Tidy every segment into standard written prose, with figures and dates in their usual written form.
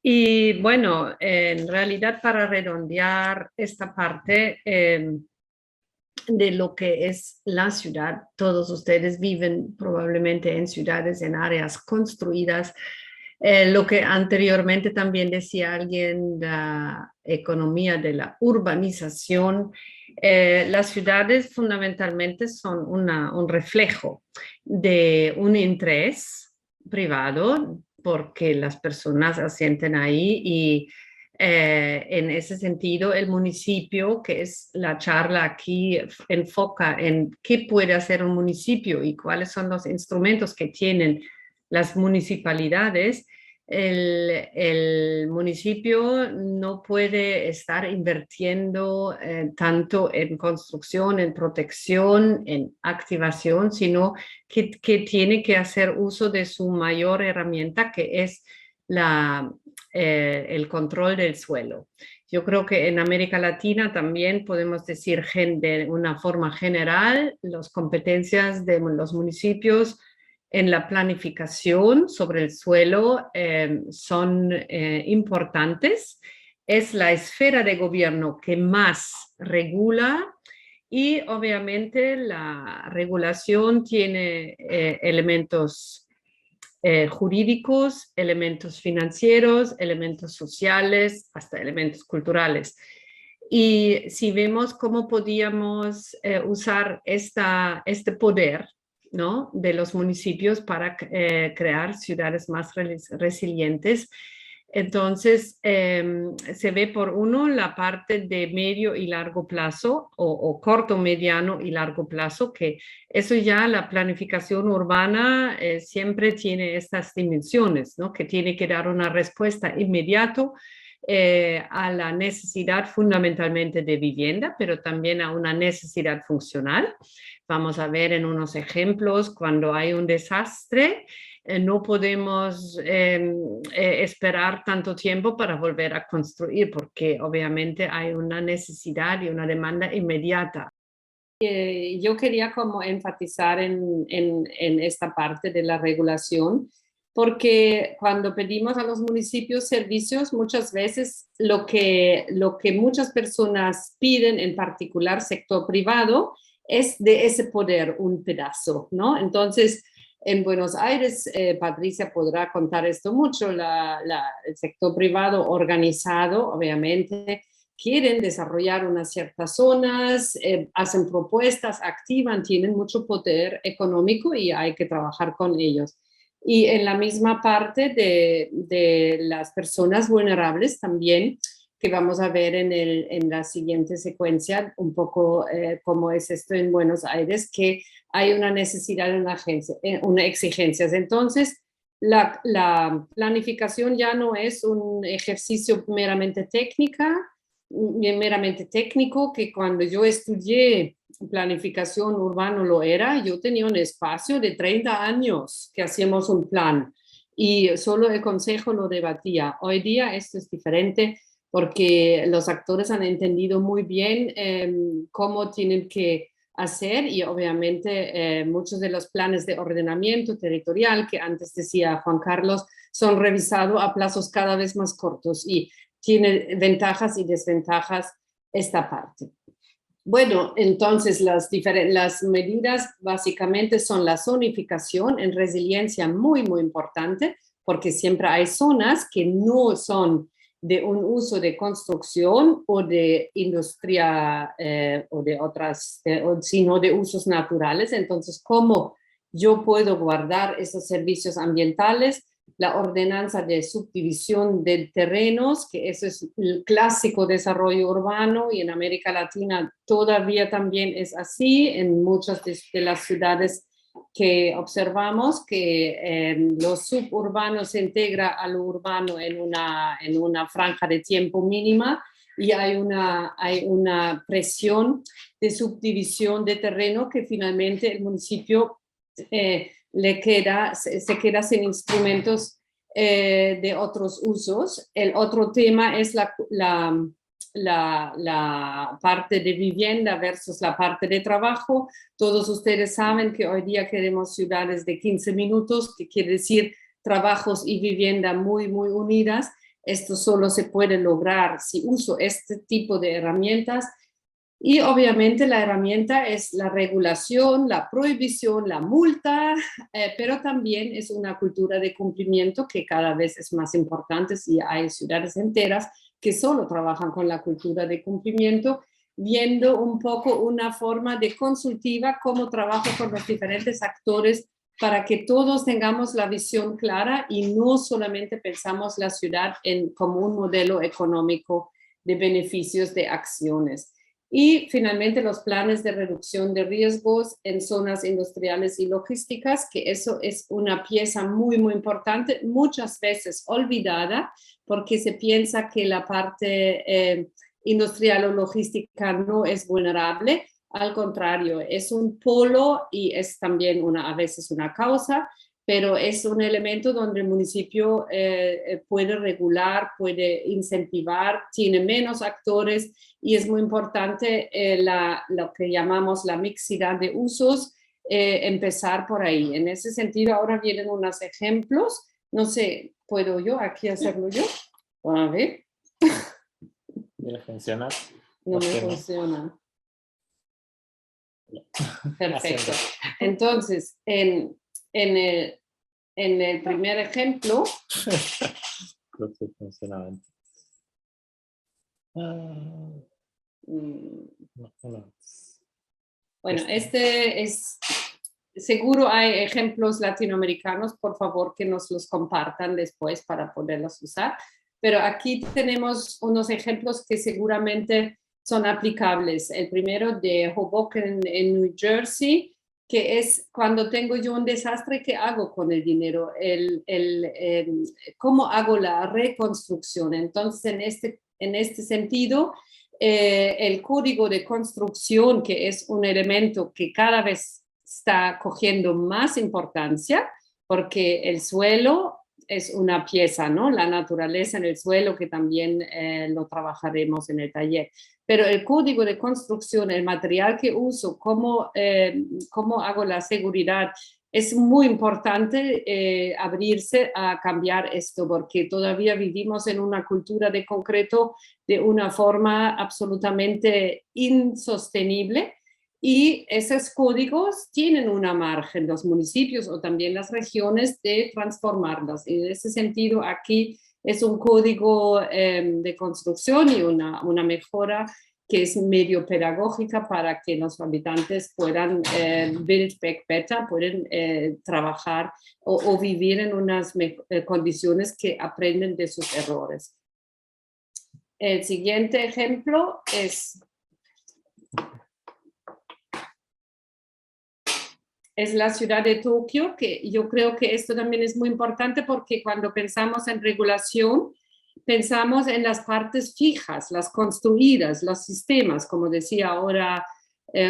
Y bueno, en realidad para redondear esta parte de lo que es la ciudad, todos ustedes viven probablemente en ciudades, en áreas construidas. Lo que anteriormente también decía alguien, la economía de la urbanización. Las ciudades fundamentalmente son un reflejo de un interés privado porque las personas asienten ahí y en ese sentido, el municipio, que es la charla aquí, enfoca en qué puede hacer un municipio y cuáles son los instrumentos que tienen las municipalidades. El municipio no puede estar invirtiendo tanto en construcción, en protección, en activación, sino que tiene que hacer uso de su mayor herramienta, que es el control del suelo. Yo creo que en América Latina también podemos decir de una forma general las competencias de los municipios en la planificación sobre el suelo son importantes. Es la esfera de gobierno que más regula y obviamente la regulación tiene elementos jurídicos, elementos financieros, elementos sociales, hasta elementos culturales. Y si vemos cómo podíamos usar este poder, ¿no?, de los municipios para crear ciudades más resilientes, entonces se ve por uno la parte de medio y largo plazo o corto, mediano y largo plazo, que eso ya la planificación urbana siempre tiene estas dimensiones, ¿no?, que tiene que dar una respuesta inmediata a la necesidad fundamentalmente de vivienda, pero también a una necesidad funcional. Vamos a ver en unos ejemplos cuando hay un desastre. No podemos esperar tanto tiempo para volver a construir porque obviamente hay una necesidad y una demanda inmediata. Yo quería como enfatizar en esta parte de la regulación, porque cuando pedimos a los municipios servicios, muchas veces lo que muchas personas piden, en particular sector privado, es de ese poder un pedazo, ¿no? Entonces, en Buenos Aires, Patricia podrá contar esto mucho, el sector privado organizado, obviamente, quieren desarrollar unas ciertas zonas, hacen propuestas, activan, tienen mucho poder económico y hay que trabajar con ellos. Y en la misma parte de las personas vulnerables también, que vamos a ver en la siguiente secuencia, un poco cómo es esto en Buenos Aires, que hay una necesidad de una exigencia. Entonces, la planificación ya no es un ejercicio meramente técnico, que cuando yo estudié planificación urbana lo era. Yo tenía un espacio de 30 años que hacíamos un plan y solo el consejo lo debatía. Hoy día esto es diferente porque los actores han entendido muy bien cómo tienen que hacer y obviamente muchos de los planes de ordenamiento territorial que antes decía Juan Carlos son revisados a plazos cada vez más cortos y tiene ventajas y desventajas esta parte. Bueno, entonces las medidas básicamente son la zonificación en resiliencia, muy, muy importante, porque siempre hay zonas que no son de un uso de construcción o de industria o de otras, sino de usos naturales. Entonces, ¿cómo yo puedo guardar esos servicios ambientales? La ordenanza de subdivisión de terrenos, que eso es el clásico desarrollo urbano y en América Latina todavía también es así, en muchas de las ciudades que observamos, que lo suburbano se integra a lo urbano en una franja de tiempo mínima y hay una presión de subdivisión de terreno que finalmente el municipio se queda sin instrumentos de otros usos. El otro tema es la parte de vivienda versus la parte de trabajo. Todos ustedes saben que hoy día queremos ciudades de 15 minutos, que quiere decir trabajos y vivienda muy, muy unidas. Esto solo se puede lograr si uso este tipo de herramientas. Y obviamente la herramienta es la regulación, la prohibición, la multa, pero también es una cultura de cumplimiento que cada vez es más importante y hay ciudades enteras que solo trabajan con la cultura de cumplimiento, viendo un poco una forma de consultiva, cómo trabajo con los diferentes actores para que todos tengamos la visión clara y no solamente pensamos la ciudad como un modelo económico de beneficios de acciones. Y finalmente los planes de reducción de riesgos en zonas industriales y logísticas, que eso es una pieza muy, muy importante, muchas veces olvidada, porque se piensa que la parte industrial o logística no es vulnerable. Al contrario, es un polo y es también a veces una causa, pero es un elemento donde el municipio puede regular, puede incentivar, tiene menos actores y es muy importante lo que llamamos la mixidad de usos, empezar por ahí. En ese sentido, ahora vienen unos ejemplos. No sé, ¿puedo yo aquí hacerlo yo? A ver. ¿Debe funcionar? No me funciona. Perfecto. Entonces, en el primer ejemplo... Creo que funcionaba antes. No. Bueno, este es... Seguro hay ejemplos latinoamericanos, por favor que nos los compartan después para poderlos usar. Pero aquí tenemos unos ejemplos que seguramente son aplicables. El primero de Hoboken en New Jersey, que es cuando tengo yo un desastre, ¿qué hago con el dinero? ¿Cómo hago la reconstrucción? Entonces, en este sentido, el código de construcción, que es un elemento que cada vez está cogiendo más importancia, porque el suelo es una pieza, ¿no? La naturaleza en el suelo, que también lo trabajaremos en el taller. Pero el código de construcción, el material que uso, cómo hago la seguridad, es muy importante abrirse a cambiar esto, porque todavía vivimos en una cultura de concreto de una forma absolutamente insostenible. Y esos códigos tienen una margen, los municipios o también las regiones, de transformarlos. En ese sentido, aquí es un código de construcción y una mejora que es medio pedagógica para que los habitantes puedan build back better, pueden trabajar o vivir en unas condiciones que aprenden de sus errores. El siguiente ejemplo es la ciudad de Tokio, que yo creo que esto también es muy importante porque cuando pensamos en regulación, pensamos en las partes fijas, las construidas, los sistemas, como decía ahora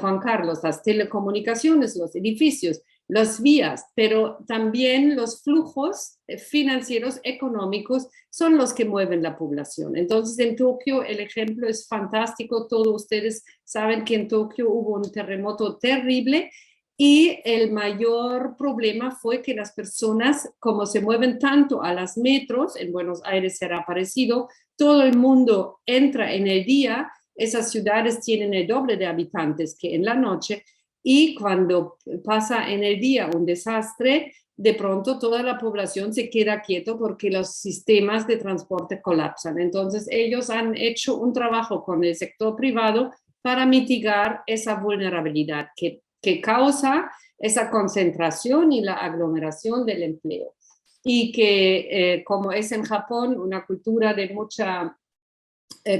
Juan Carlos, las telecomunicaciones, los edificios, las vías, pero también los flujos financieros, económicos, son los que mueven la población. Entonces, en Tokio el ejemplo es fantástico. Todos ustedes saben que en Tokio hubo un terremoto terrible. Y el mayor problema fue que las personas, como se mueven tanto a las metros, en Buenos Aires será parecido, todo el mundo entra en el día, esas ciudades tienen el doble de habitantes que en la noche, y cuando pasa en el día un desastre, de pronto toda la población se queda quieto porque los sistemas de transporte colapsan. Entonces ellos han hecho un trabajo con el sector privado para mitigar esa vulnerabilidad que causa esa concentración y la aglomeración del empleo. Y que, como es en Japón, una cultura de mucha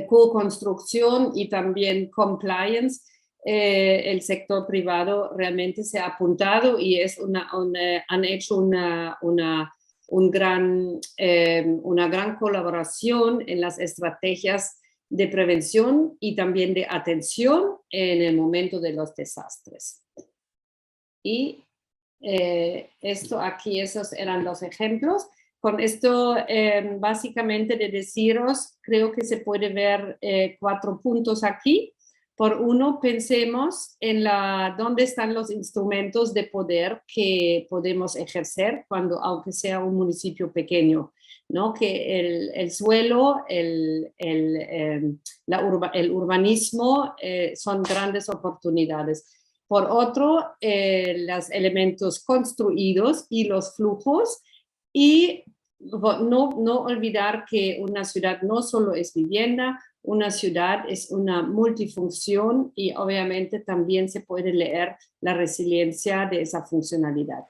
co-construcción y también compliance, el sector privado realmente se ha apuntado y han hecho una gran colaboración en las estrategias de prevención y también de atención en el momento de los desastres. Y esto aquí, esos eran los ejemplos. Con esto, básicamente de deciros, creo que se puede ver 4 puntos aquí. Por uno, pensemos en dónde están los instrumentos de poder que podemos ejercer aunque sea un municipio pequeño. ¿no? Que el suelo, el urbanismo son grandes oportunidades. Por otro, los elementos construidos y los flujos, y no olvidar que una ciudad no solo es vivienda, una ciudad es una multifunción y obviamente también se puede leer la resiliencia de esa funcionalidad.